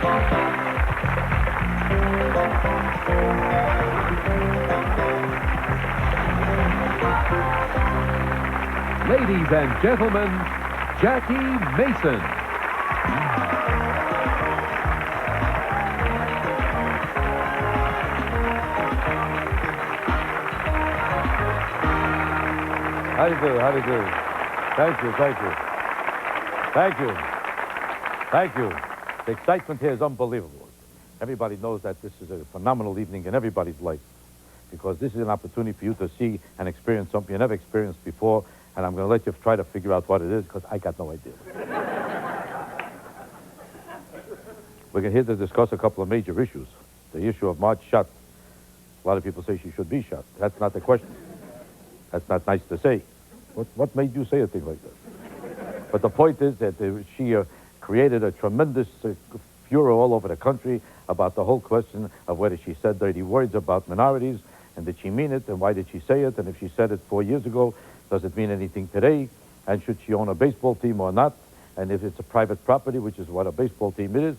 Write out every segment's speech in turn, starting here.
Ladies and gentlemen, Jackie Mason. How do you do? How do you do? Thank you, thank you. Thank you. Thank you. The excitement here is unbelievable. Everybody knows that this is a phenomenal evening in everybody's life, because this is an opportunity for you to see and experience something you never experienced before, and I'm going to let you try to figure out what it is, because I got no idea. We're here to discuss a couple of major issues. The issue of Marge shot. A lot of people say she should be shot. That's not the question. That's not nice to say. What made you say a thing like that? But the point is that she created a tremendous furor all over the country about the whole question of whether she said dirty words about minorities, and did she mean it, and why did she say it, and if she said it 4 years ago, does it mean anything today, and should she own a baseball team or not, and if it's a private property, which is what a baseball team is,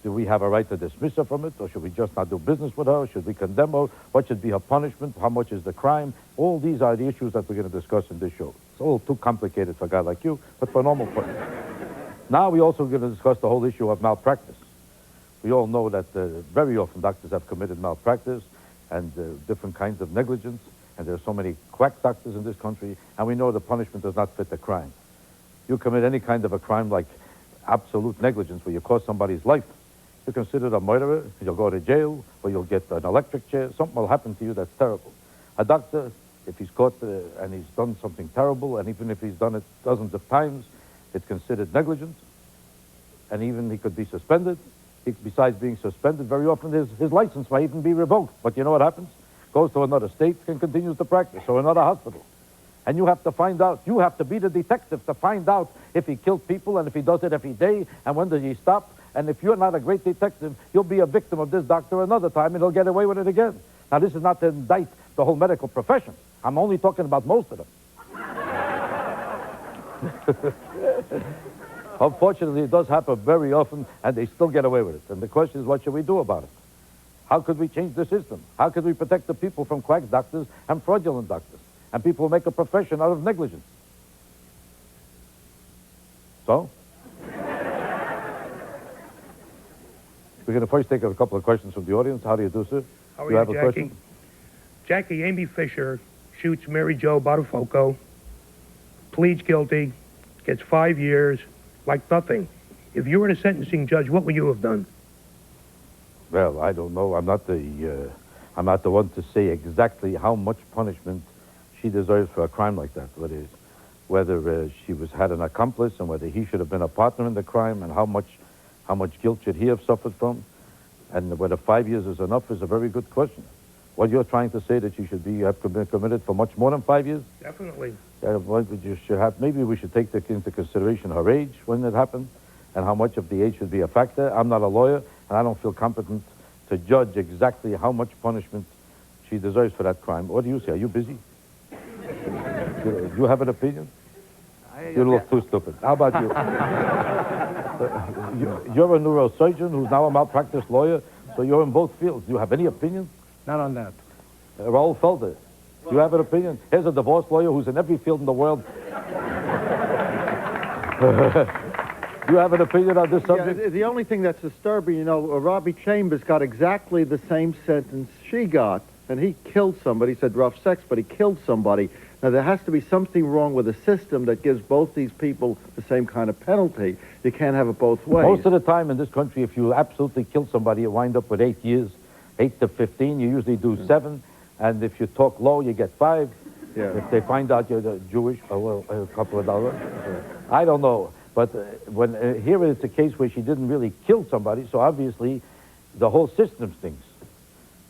do we have a right to dismiss her from it, or should we just not do business with her? Should we condemn her? What should be her punishment? How much is the crime? All these are the issues that we're going to discuss in this show. It's all too complicated for a guy like you, but for a normal person. Now we're also going to discuss the whole issue of malpractice. We all know that very often doctors have committed malpractice and different kinds of negligence, and there are so many quack doctors in this country, and we know the punishment does not fit the crime. You commit any kind of a crime like absolute negligence where you cause somebody's life, you're considered a murderer, you'll go to jail, or you'll get an electric chair. Something will happen to you that's terrible. A doctor, if he's caught and he's done something terrible, and even if he's done it dozens of times, it's considered negligence, and even he could be suspended. Besides being suspended, very often his license might even be revoked. But you know what happens? Goes to another state and continues to practice, or another hospital. And you have to find out, you have to be the detective to find out if he killed people, and if he does it every day, and when does he stop. And if you're not a great detective, you'll be a victim of this doctor another time, and he'll get away with it again. Now, this is not to indict the whole medical profession. I'm only talking about most of them. Unfortunately, it does happen very often, and they still get away with it. And the question is, what should we do about it? How could we change the system? How could we protect the people from quack doctors and fraudulent doctors, and people who make a profession out of negligence? So? We're going to first take a couple of questions from the audience. How do you do, sir? How are you, have a Jackie? question? Jackie, Amy Fisher shoots Mary Jo Botafogo, pleads guilty, gets 5 years, like nothing. If you were a sentencing judge, what would you have done? Well, I don't know. I'm not the one to say exactly how much punishment she deserves for a crime like that. Whether she had an accomplice, and whether he should have been a partner in the crime, and how much guilt should he have suffered from, and whether 5 years is enough is a very good question. What you're trying to say, that you should have been committed for much more than 5 years? Definitely. Maybe we should take into consideration her age when it happened, and how much of the age should be a factor. I'm not a lawyer, and I don't feel competent to judge exactly how much punishment she deserves for that crime. What do you say? Are you busy? Do you have an opinion? You look too stupid. How about you? You're a neurosurgeon who's now a malpractice lawyer, so you're in both fields. Do you have any opinion? Not on that. Raoul Felder, do you have an opinion? Here's a divorce lawyer who's in every field in the world. Do you have an opinion on this subject? Yeah, the only thing that's disturbing, Robbie Chambers got exactly the same sentence she got, and he killed somebody. He said rough sex, but he killed somebody. Now, there has to be something wrong with the system that gives both these people the same kind of penalty. You can't have it both ways. Most of the time in this country, if you absolutely kill somebody, you wind up with 8 years, 8 to 15. You usually do 7, and if you talk low, you get 5. Yeah. If they find out you're Jewish, a couple of dollars. I don't know. But here it's a case where she didn't really kill somebody, so obviously the whole system stinks.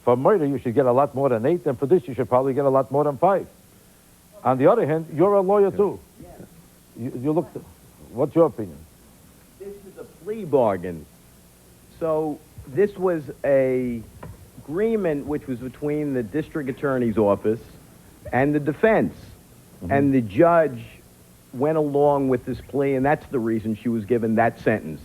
For murder, you should get a lot more than 8, and for this, you should probably get a lot more than 5. On the other hand, you're a lawyer, too. Yes. You look... What's your opinion? This is a plea bargain. So this was a agreement which was between the district attorney's office and the defense. Mm-hmm. And the judge went along with this plea, and that's the reason she was given that sentence.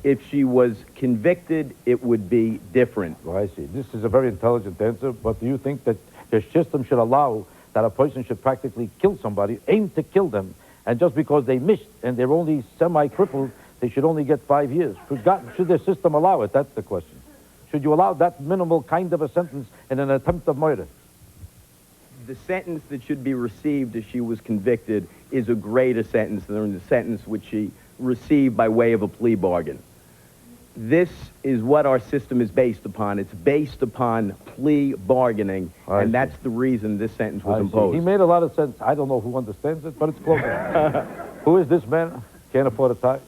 If she was convicted, it would be different. Well, I see. This is a very intelligent answer, but do you think that the system should allow that a person should practically kill somebody, aim to kill them, and just because they missed and they're only semi-crippled, they should only get 5 years? Should the system allow it? That's the question. Should you allow that minimal kind of a sentence in an attempt of murder? The sentence that should be received if she was convicted is a greater sentence than the sentence which she received by way of a plea bargain. This is what our system is based upon. It's based upon plea bargaining, and that's the reason this sentence was imposed. He made a lot of sense. I don't know who understands it, but it's close. Who is this man? Can't afford a tie?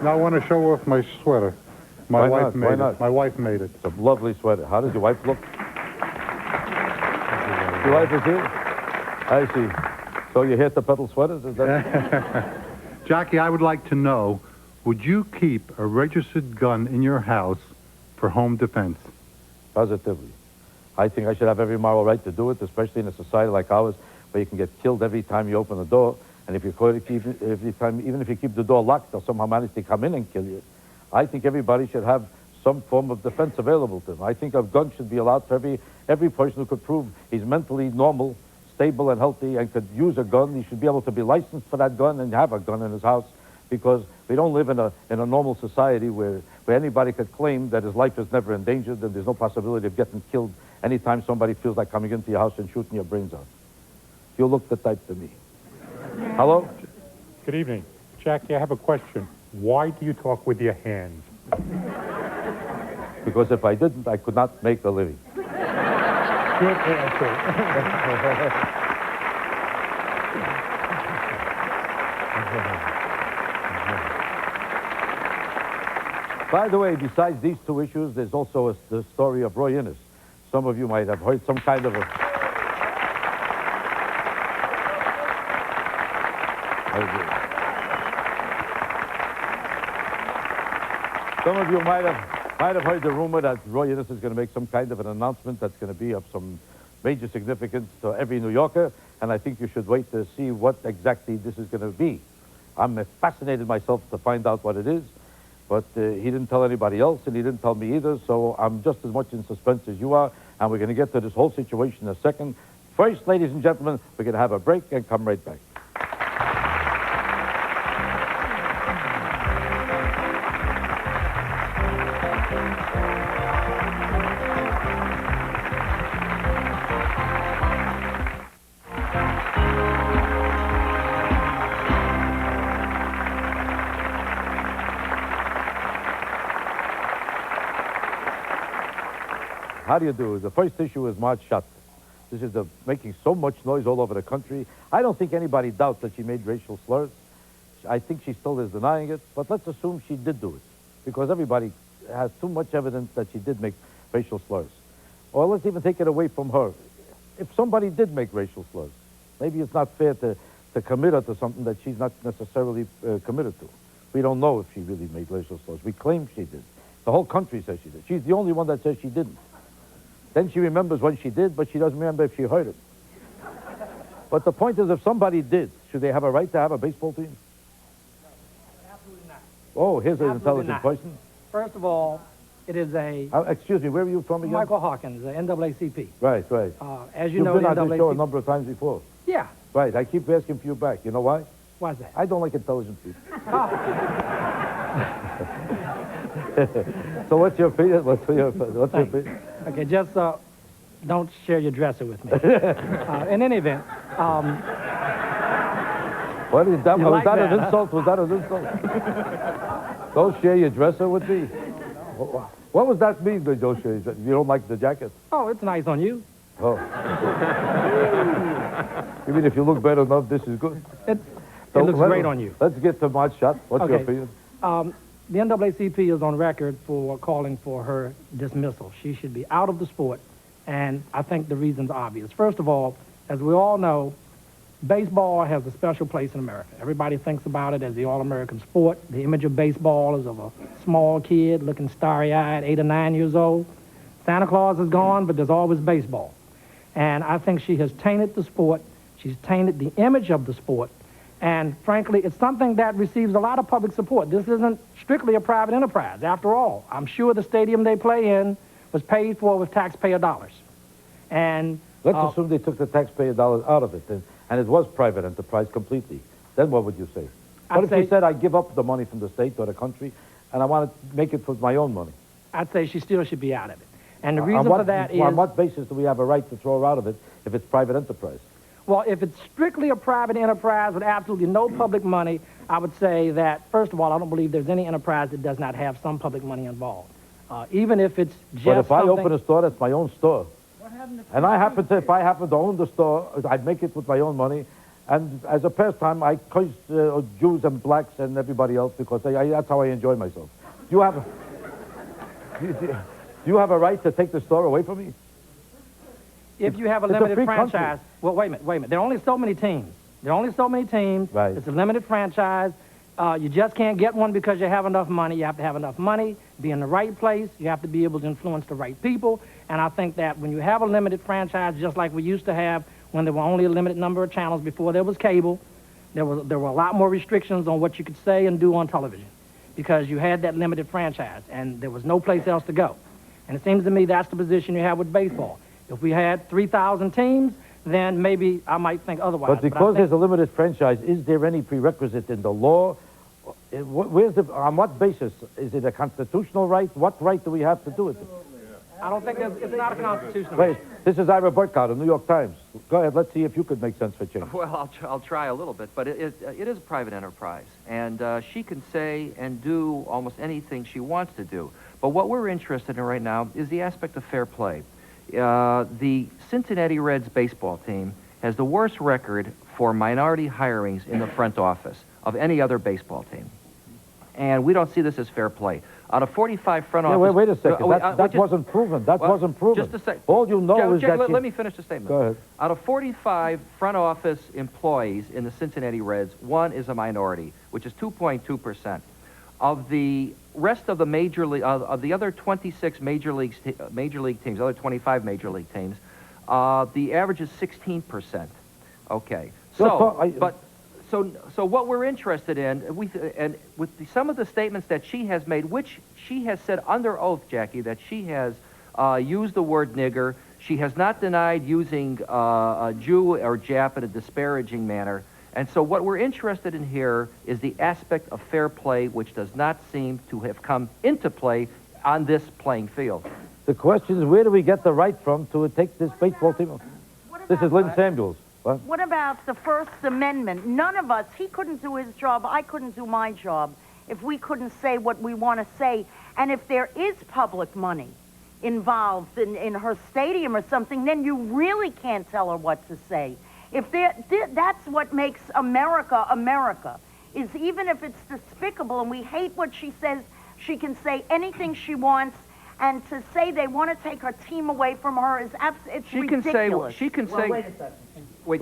Now I want to show off my sweater. My Why wife not? Why made it. not? My wife made it. It's a lovely sweater. How does your wife look? Your wife is here? I see. So you're here to peddle sweaters? Is that... Jackie, I would like to know, would you keep a registered gun in your house for home defense? Positively. I think I should have every moral right to do it, especially in a society like ours, where you can get killed every time you open the door, and if you even if you keep the door locked, they'll somehow manage to come in and kill you. I think everybody should have some form of defense available to them. I think a gun should be allowed for every person who could prove he's mentally normal, stable and healthy, and could use a gun. He should be able to be licensed for that gun and have a gun in his house, because we don't live in a normal society where anybody could claim that his life is never endangered and there's no possibility of getting killed anytime somebody feels like coming into your house and shooting your brains out. You look the type to me. Hello? Good evening. Jackie, I have a question. Why do you talk with your hands? Because if I didn't, I could not make a living. Good answer. By the way, besides these two issues, there's also the story of Roy Innis. Some of you might have heard some kind of a... Some of you might have heard the rumor that Roy Innis is going to make some kind of an announcement that's going to be of some major significance to every New Yorker, and I think you should wait to see what exactly this is going to be. I'm fascinated myself to find out what it is, but he didn't tell anybody else, and he didn't tell me either, so I'm just as much in suspense as you are, and we're going to get to this whole situation in a second. First, ladies and gentlemen, we're going to have a break and come right back. How do you do? The first issue is Marge Schutt. This is making so much noise all over the country. I don't think anybody doubts that she made racial slurs. I think she still is denying it, but let's assume she did do it, because everybody has too much evidence that she did make racial slurs. Or let's even take it away from her. If somebody did make racial slurs, maybe it's not fair to commit her to something that she's not necessarily committed to. We don't know if she really made racial slurs. We claim she did. The whole country says she did. She's the only one that says she didn't. Then she remembers when she did, but she doesn't remember if she heard it. But the point is, if somebody did, should they have a right to have a baseball team? Absolutely not. Oh, here's an Absolutely intelligent not. person. First of all, it is a... excuse me, where are you from again? Michael Hawkins, the NAACP. Right. As you You've know, been the on this show a NAACP... number of times before. Yeah. Right, I keep asking for you back. You know why? Why is that? I don't like intelligent people. Oh. So what's your opinion? What's your opinion? Okay, just don't share your dresser with me. In any event, What is that? You Was like that that, an huh? insult? Was that an insult? Don't share your dresser with me? What was that mean, don't share? You don't like the jacket? oh, it's nice on you. Oh. You mean if you look better enough, this is good? It looks great on you. Let's get to Marge Schutt. What's your Okay. opinion? The NAACP is on record for calling for her dismissal. She should be out of the sport, and I think the reason's obvious. First of all, as we all know, baseball has a special place in America. Everybody thinks about it as the all-American sport. The image of baseball is of a small kid looking starry-eyed, 8 or 9 years old. Santa Claus is gone, but there's always baseball. And I think she has tainted the sport. She's tainted the image of the sport. And frankly, it's something that receives a lot of public support. This isn't strictly a private enterprise. After all, I'm sure the stadium they play in was paid for with taxpayer dollars. And Let's assume they took the taxpayer dollars out of it, and it was private enterprise completely. Then what would you say? What if you said, I give up the money from the state or the country, and I want to make it with my own money? I'd say she still should be out of it. And the reason for that is... On what basis do we have a right to throw her out of it if it's private enterprise? Well, if it's strictly a private enterprise with absolutely no public money, I would say that, first of all, I don't believe there's any enterprise that does not have some public money involved. Even if it's just But if I open a store, that's my own store. And if I happen to own the store, I'd make it with my own money. And as a pastime, I curse Jews and blacks and everybody else because that's how I enjoy myself. Do you have a right to take the store away from me? If you have a limited franchise, well, wait a minute. There are only so many teams. Right. It's a limited franchise. You just can't get one because you have enough money. You have to have enough money, be in the right place. You have to be able to influence the right people. And I think that when you have a limited franchise, just like we used to have when there were only a limited number of channels before there was cable, there were a lot more restrictions on what you could say and do on television because you had that limited franchise and there was no place else to go. And it seems to me that's the position you have with baseball. If we had 3,000 teams, then maybe I might think otherwise. But because there's a limited franchise, is there any prerequisite in the law? On what basis? Is it a constitutional right? What right do we have to do it? I don't think it's not a constitutional right. This is Ira Burkhardt of New York Times. Go ahead, let's see if you could make sense for change. Well, I'll try a little bit, but it is a private enterprise, and she can say and do almost anything she wants to do. But what we're interested in right now is the aspect of fair play. The Cincinnati Reds baseball team has the worst record for minority hirings in the front office of any other baseball team. And we don't see this as fair play. Out of 45 front office... Wait a second. That wasn't proven. That wasn't proven. Just a second. All you know is that... Let me finish the statement. Go ahead. Out of 45 front office employees in the Cincinnati Reds, one is a minority, which is 2.2%. Of the rest of the major league, of the other 26 major league teams, other 25 major league teams, the average is 16%. Okay. So what we're interested in, and with some of the statements that she has made, which she has said under oath, Jackie, that she has used the word nigger. She has not denied using a Jew or Jap in a disparaging manner. And so what we're interested in here is the aspect of fair play, which does not seem to have come into play on this playing field. The question is, where do we get the right from to take this baseball team? This is Lynn Samuels. What about the First Amendment? None of us, he couldn't do his job, I couldn't do my job, if we couldn't say what we want to say. And if there is public money involved in her stadium or something, then you really can't tell her what to say. If that's what makes America, America, is even if it's despicable and we hate what she says, she can say anything she wants, and to say they want to take her team away from her is it's ridiculous. She can say... Wait a second.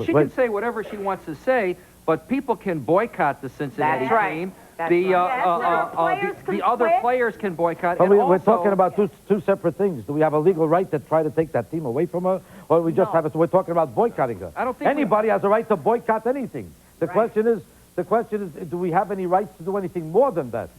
She can say whatever she wants to say, but people can boycott the Cincinnati team. The other players can boycott. But we're talking about two separate things. Do we have a legal right to try to take that team away from her, or we just have it? So we're talking about boycotting her. I don't think anybody has a right to boycott anything. The question is, do we have any rights to do anything more than that?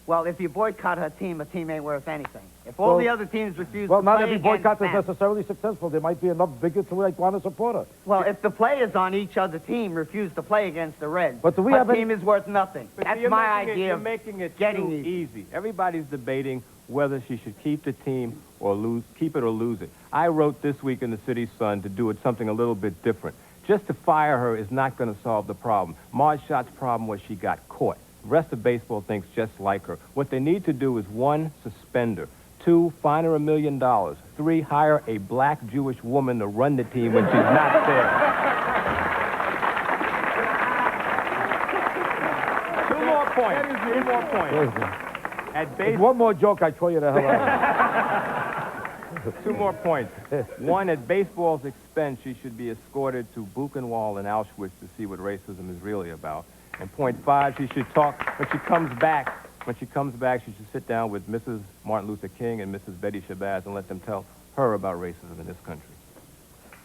Well, if you boycott a team ain't worth anything. If all the other teams refuse to play well, not every boycott is against necessarily successful. There might be enough bigots who want to support her. Well, if the players on each other team refuse to play against the Reds, but do we have team is worth nothing. That's my idea of making it getting too easy. Everybody's debating whether she should keep the team or keep it or lose it. I wrote this week in the City Sun to do it something a little bit different. Just to fire her is not going to solve the problem. Marge Schott's problem was she got caught. The rest of baseball thinks just like her. What they need to do is 1, suspend her. 2, fine her $1 million. 3, hire a black Jewish woman to run the team when she's not there. 2 more points. 3 more points. One more joke, I throw you the hell out. 2 more points. 1, at baseball's expense, she should be escorted to Buchenwald and Auschwitz to see what racism is really about. And point 5, she should talk when she comes back. When she comes back, she should sit down with Mrs. Martin Luther King and Mrs. Betty Shabazz and let them tell her about racism in this country.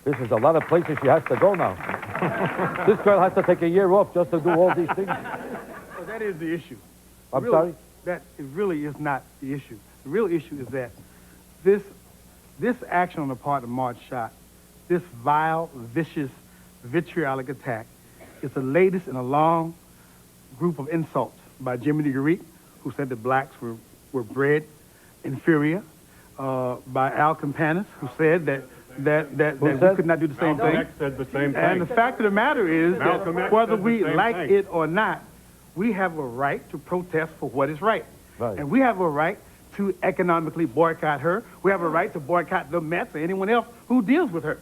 This is a lot of places she has to go now. This girl has to take a year off just to do all these things. Well, that is the issue. I'm Really, sorry? That it really is not the issue. The real issue is that this action on the part of Marge Schott, this vile, vicious, vitriolic attack, is the latest in a long group of insults by Jimmy DeGreek, who said that blacks were bred inferior, by Al Campanis, who said that we could not do the same thing. Malcolm X said the same thing. And the fact of the matter is Malcolm that X whether said the we same like thing. it or not, we have a right to protest for what is right. Right. And we have a right to economically boycott her. We have a right to boycott the Mets or anyone else who deals with her.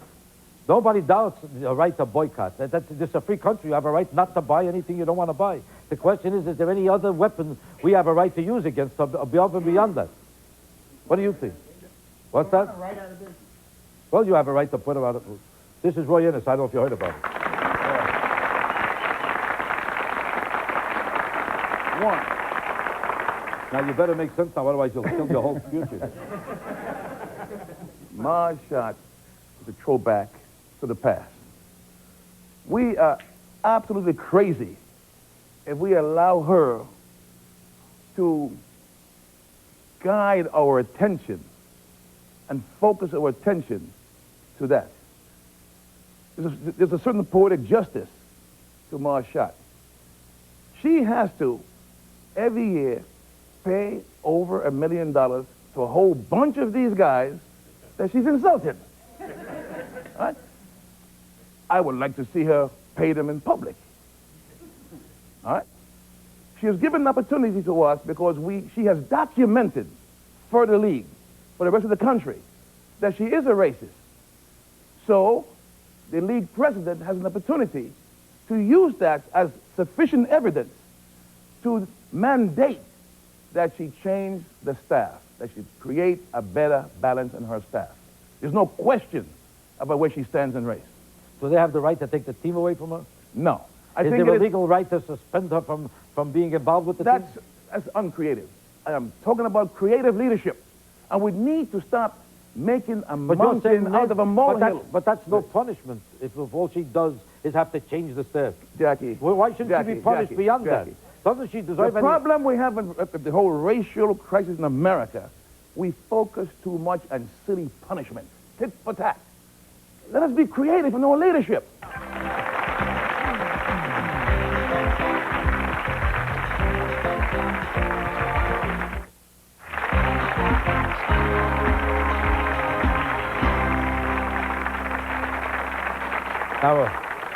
Nobody doubts the right to boycott. This is a free country. You have a right not to buy anything you don't want to buy. The question is there any other weapon we have a right to use against above and beyond that? What do you think? What's that? Well, you have a right to put her out of food. This is Roy Innis. I don't know if you heard about it. One. Now, you better make sense now, otherwise you'll kill your whole future. Marge Schott is a throwback to the past. We are absolutely crazy if we allow her to guide our attention and focus our attention to that. There's a certain poetic justice to Marge Schott. She has to, every year, pay over $1 million to a whole bunch of these guys that she's insulted. Right? I would like to see her pay them in public. All right? She has given an opportunity to us because she has documented for the league, for the rest of the country, that she is a racist. So the league president has an opportunity to use that as sufficient evidence to mandate that she change the staff, that she create a better balance in her staff. There's no question about where she stands in race. Do they have the right to take the team away from her? No. Is there a legal right to suspend her from being involved with the team? That's uncreative. I am talking about creative leadership. And we need to stop making a mountain out of a molehill. But that's no punishment if all she does is have to change the staff. Jackie. Well, why shouldn't she be punished beyond that? Doesn't she deserve The problem we have in the whole racial crisis in America, we focus too much on silly punishment. Tit for tat. Let us be creative in our leadership.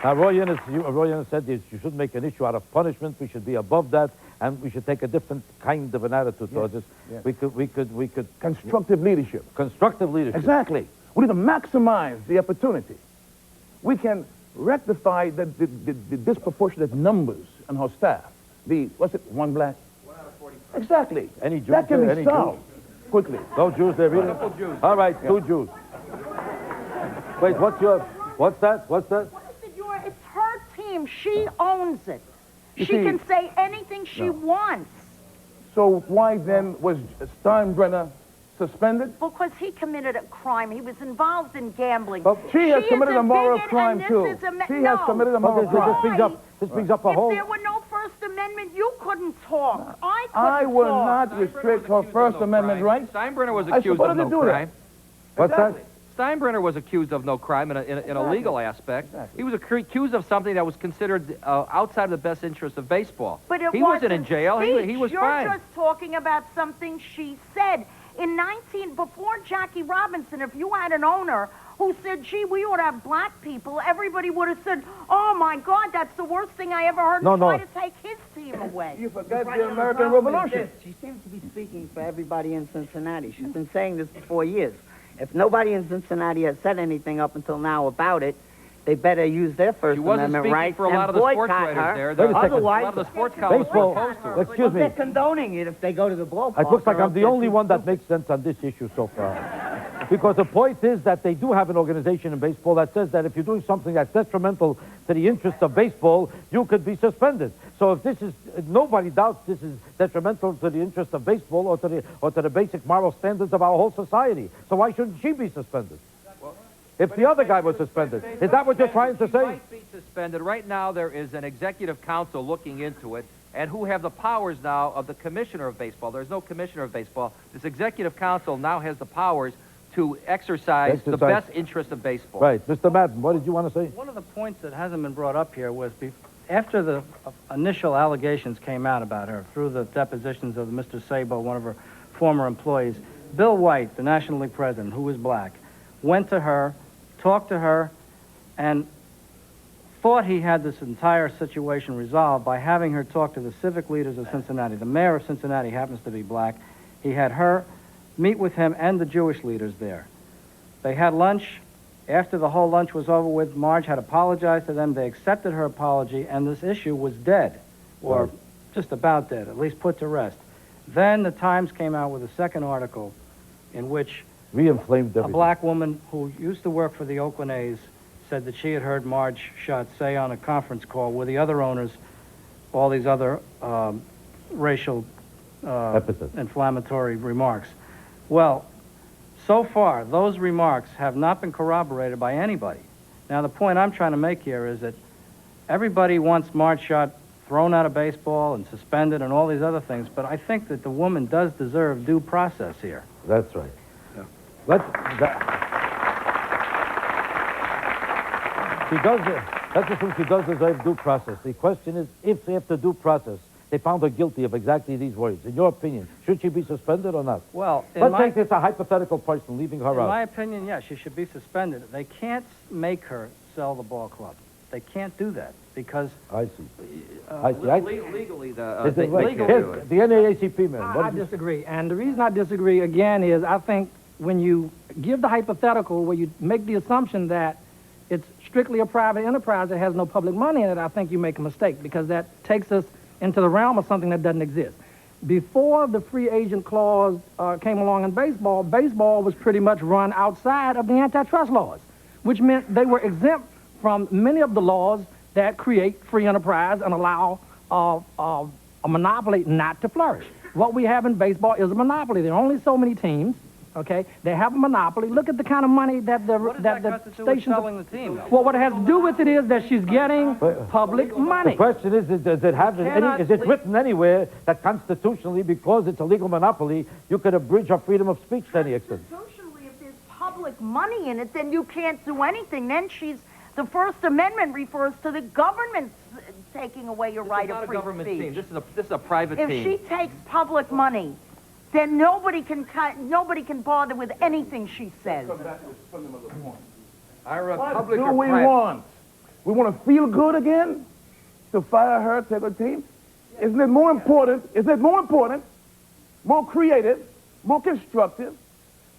Now, Roy Innis said this, you shouldn't make an issue out of punishment. We should be above that, and we should take a different kind of an attitude towards this. Yes. We could Constructive leadership. Constructive leadership. Exactly. We need to maximize the opportunity. We can rectify the disproportionate numbers on our staff. One black? 1 out of 40. Exactly. Any Jews that can there? be Any solved quickly. No Jews there either? Couple Jews. All right, 2 Jews. Wait, what's that? What is it, it's her team. She owns it. You She see- can say anything she wants. So why then was Steinbrenner suspended? Because he committed a crime. He was involved in gambling. But she has is committed a moral bigot, crime and this too. is a She has committed a moral crime. This brings up a whole... If there were no First Amendment, you couldn't talk. I couldn't I will talk. not restrict her First Amendment rights. Steinbrenner was I accused supposed of to no do that. crime. What's Exactly. that? Steinbrenner was accused of no crime in a legal aspect. Exactly. He was accused of something that was considered outside of the best interest of baseball. But it he wasn't in wasn't jail. speech. He was You're fine. just talking about something she said. Before Jackie Robinson, if you had an owner who said, gee, we ought to have black people, everybody would have said, oh, my God, that's the worst thing I ever heard, and try to take his team away. You forgot Right, the now, American problem is Revolution. this. She seems to be speaking for everybody in Cincinnati. She's been saying this for 4 years. If nobody in Cincinnati has said anything up until now about it, they better use their First She wasn't Amendment speaking rights for a lot and of the sports boycott writers her. there. Wait a second. Otherwise, a lot of the sports columnists were Baseball, opposed to her. excuse me. They're condoning it if they go to the ballpark. It looks like or I'm the else only they're one that makes sense on this issue so far. Because the point is that they do have an organization in baseball that says that if you're doing something that's detrimental to the interests of baseball, you could be suspended. So if this is, nobody doubts this is detrimental to the interests of baseball or to the basic moral standards of our whole society. So why shouldn't she be suspended? if the other guy was suspended. Is that what you're trying to She say? might be suspended. Right now, there is an executive council looking into it, and who have the powers now of the commissioner of baseball. There's no commissioner of baseball. This executive council now has the powers to exercise the best interest of baseball. Right. Mr. Madden, what did you want to say? One of the points that hasn't been brought up here was after the initial allegations came out about her through the depositions of Mr. Sabo, one of her former employees, Bill White, the National League president, who was black, went to her, talked to her, and thought he had this entire situation resolved by having her talk to the civic leaders of Cincinnati. The mayor of Cincinnati happens to be black. He had her meet with him and the Jewish leaders there. They had lunch. After the whole lunch was over with, Marge had apologized to them. They accepted her apology, and this issue was dead, or just about dead, at least put to rest. Then the Times came out with a second article in which Re-inflamed everything. a black woman who used to work for the Oakland A's said that she had heard Marge Schott say on a conference call with the other owners all these other racial inflammatory remarks. Well, so far, those remarks have not been corroborated by anybody. Now, the point I'm trying to make here is that everybody wants Marge Schott thrown out of baseball and suspended and all these other things, but I think that the woman does deserve due process here. That's right. She does. Let's assume she does deserve due process. The question is, if after due process they found her guilty of exactly these words, in your opinion, should she be suspended or not? Well, let's take this a hypothetical person, leaving her out. In my opinion, yes, she should be suspended. They can't make her sell the ball club. They can't do that because. I see. Legally, the NAACP man. I disagree, and the reason I disagree again is I think when you give the hypothetical where you make the assumption that it's strictly a private enterprise that has no public money in it, I think you make a mistake because that takes us into the realm of something that doesn't exist. Before the free agent clause came along in baseball, baseball was pretty much run outside of the antitrust laws, which meant they were exempt from many of the laws that create free enterprise and allow a monopoly not to flourish. What we have in baseball is a monopoly. There are only so many teams. Okay, they have a monopoly. Look at the kind of money that the stations selling the team. Well, what it has to do with it is that she's getting public money. The question is, does it have any? Is it written anywhere that constitutionally, because it's a legal monopoly, you could abridge our freedom of speech to any extent? Constitutionally, if there's public money in it, then you can't do anything. Then the First Amendment refers to the government taking away your right of free speech. This is a private team. If she takes public money, then nobody can bother with anything she says. What do we want? We want to feel good again? To fire her, take her team? Isn't it more important, more creative, more constructive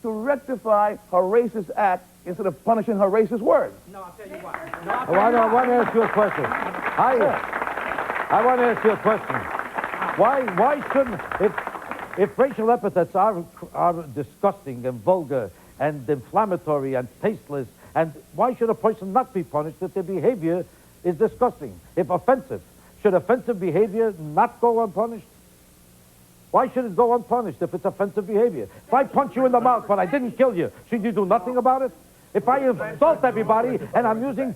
to rectify her racist act instead of punishing her racist words? No, I'll tell you why. I want to ask you a question. I want to ask you a question. Why shouldn't, if racial epithets are disgusting and vulgar and inflammatory and tasteless, and why should a person not be punished if their behavior is disgusting? If offensive, should offensive behavior not go unpunished? Why should it go unpunished if it's offensive behavior? If I punch you in the mouth but I didn't kill you, should you do nothing about it? If I insult everybody and I'm using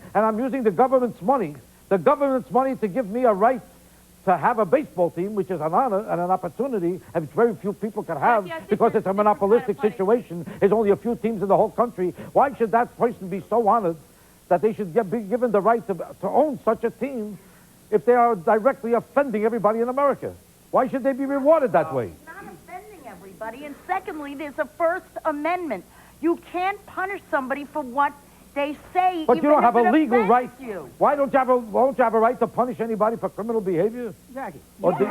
the government's money to give me a right to have a baseball team, which is an honor and an opportunity, and which very few people can have because it's a monopolistic situation. There's only a few teams in the whole country. Why should that person be so honored that they should be given the right to own such a team if they are directly offending everybody in America? Why should they be rewarded that way? It's not offending everybody. And secondly, there's a First Amendment. You can't punish somebody for what they say. But you don't have a legal right. You. Why don't you have a right to punish anybody for criminal behavior? Jackie. But speech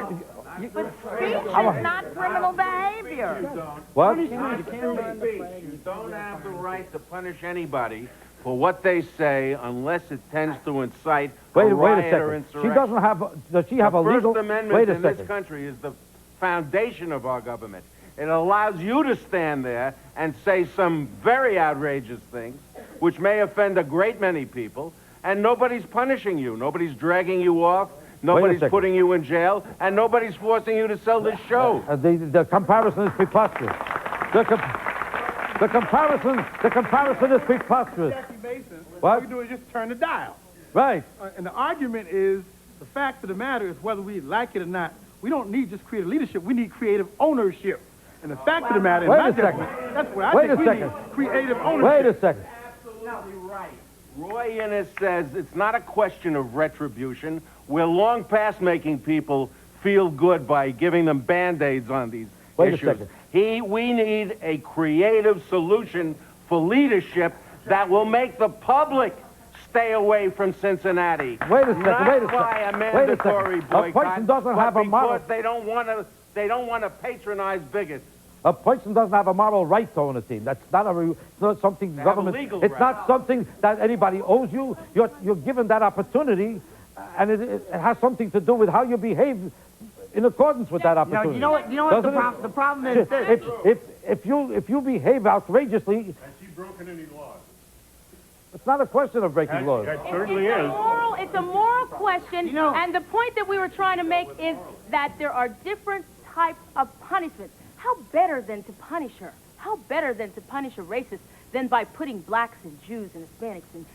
is not criminal behavior. What? You don't have the right to punish anybody for what they say unless it tends to incite a riot or insurrection. She doesn't have. Does she have a legal? The First Amendment in this country is the foundation of our government. It allows you to stand there and say some very outrageous things, which may offend a great many people, and nobody's punishing you. Nobody's dragging you off. Nobody's putting you in jail, and nobody's forcing you to sell this show. The comparison is preposterous. The comparison is preposterous. Jackie Mason, What? all you do is just turn the dial. Right. And the argument is, the fact of the matter is, whether we like it or not, we don't need just creative leadership, we need creative ownership. And the fact of the matter, in Wait my a second. judgment, that's what I Wait think a we second. need, creative ownership. Wait a second. Absolutely right. Roy Innis says it's not a question of retribution. We're long past making people feel good by giving them Band-Aids on these Wait a issues. second. We need a creative solution for leadership that will make the public stay away from Cincinnati. Wait a second, Not wait a by second. a Wait a mandatory second. A boycott, person doesn't but have a moral- because they don't want to patronize bigots. A person doesn't have a moral right to own a team. That's not it's not something They have a government. legal It's right. not something that anybody owes you. You're given that opportunity, and it has something to do with how you behave in accordance with that opportunity. You know what Doesn't it? the problem is this. If you behave outrageously, Has she broken any laws? it's not a question of breaking laws. It certainly is. It's a moral question, and the point that we were trying to make is that there are different types of punishments. How better than to punish her? How better than to punish a racist than by putting blacks and Jews and Hispanics and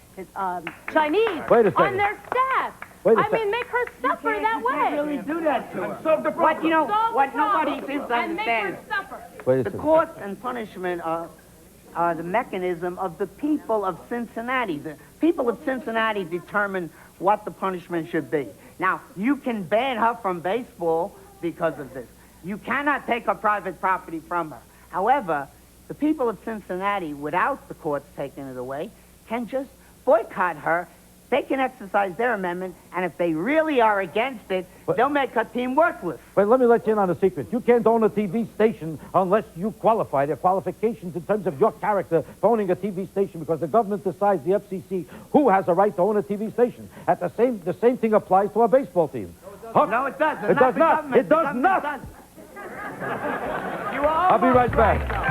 Chinese Wait a second. on their staff? Wait a I second. mean, make her suffer that way. You can't really do that to her. Solve the But problem. you know, Solve the what problem nobody seems to and make understand her suffer. Wait a the second. cost and punishment are the mechanism of the people of Cincinnati. The people of Cincinnati determine what the punishment should be. Now, you can ban her from baseball because of this. You cannot take her private property from her. However, the people of Cincinnati, without the courts taking it away, can just boycott her. They can exercise their amendment, and if they really are against it, they'll make her team worthless. But let me let you in on a secret. You can't own a TV station unless you qualify. There are qualifications in terms of your character for owning a TV station because the government decides, the FCC, who has a right to own a TV station. The same thing applies to a baseball team. No, it doesn't. It does not. Government. It does The government not. does. You are I'll be right almost back. though.